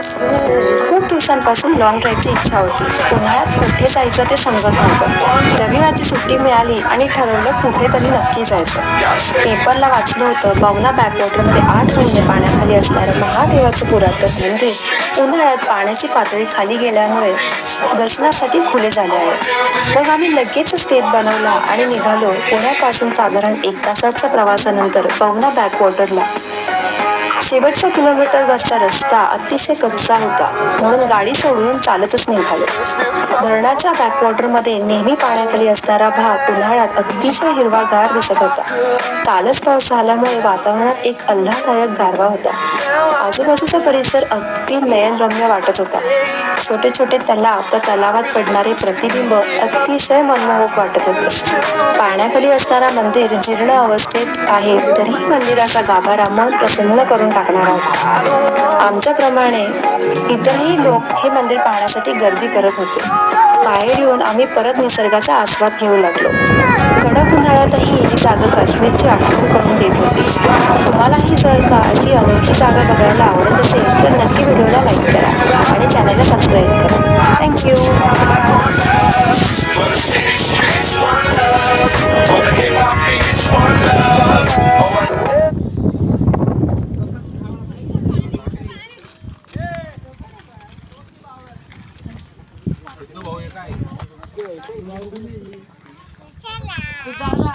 खूप दिवसांपासून लॉंग ड्राईव्हची इच्छा होती. उन्हाळ्यात कुठे जायचं ते समजत नव्हतं. रविवारची सुट्टी मिळाली आणि ठरवलं कुठेतरी नक्की जायचं. पेपरला वाचलं होतं पवना बॅकवॉटरमध्ये 8 महिने पाण्याखाली असणारं महादेवाचं पुरातन मंदिर उन्हाळ्यात पाण्याची पातळी खाली गेल्यामुळे दर्शनासाठी खुले झाले आहे. मग आम्ही लगेच स्टेप बनवला आणि निघालो. पुण्यापासून साधारण 1 तासाच्या प्रवासानंतर पवना बॅकवॉटरला. शेवटचा किलोमीटरवरचा रस्ता अतिशय कच्चा होता, म्हणून गाडी सोडून चालतच निघालो. धरणाच्या बॅकवॉटरमध्ये नेहमी पाण्याखाली असणारा भाग उन्हाळ्यात अतिशय हिरवागार दिसत होता. कालच पाऊस झाल्यामुळे वातावरणात एक आल्हाददायक गारवा होता. आजूबाजूचा परिसर अगदी नयनरम्य वाटत होता. छोटे छोटे तलाव, त्या तलावात पडणारे प्रतिबिंब अतिशय मनमोहक वाटत होते. पाण्याखाली असणारा मंदिर जीर्ण अवस्थेत आहे, तरीही मंदिराचा गाभारा मन प्रसन्न करून टाकणारा होता. आमच्याप्रमाणे इतरही लोक हे मंदिर पाहण्यासाठी गर्दी करत होते. बाहेर येऊन आम्ही परत निसर्गाचा आस्वाद घेऊ लागलो. कडक उन्हाळ्यातही ही जागा काश्मीरची आठवण करून देत होती. तुम्हालाही जर का अशी अनोखी जागा बघायला आवडत असेल तर नक्की व्हिडिओला लाईक करा आणि चॅनलला सबस्क्राईब करा. थँक्यू. चला.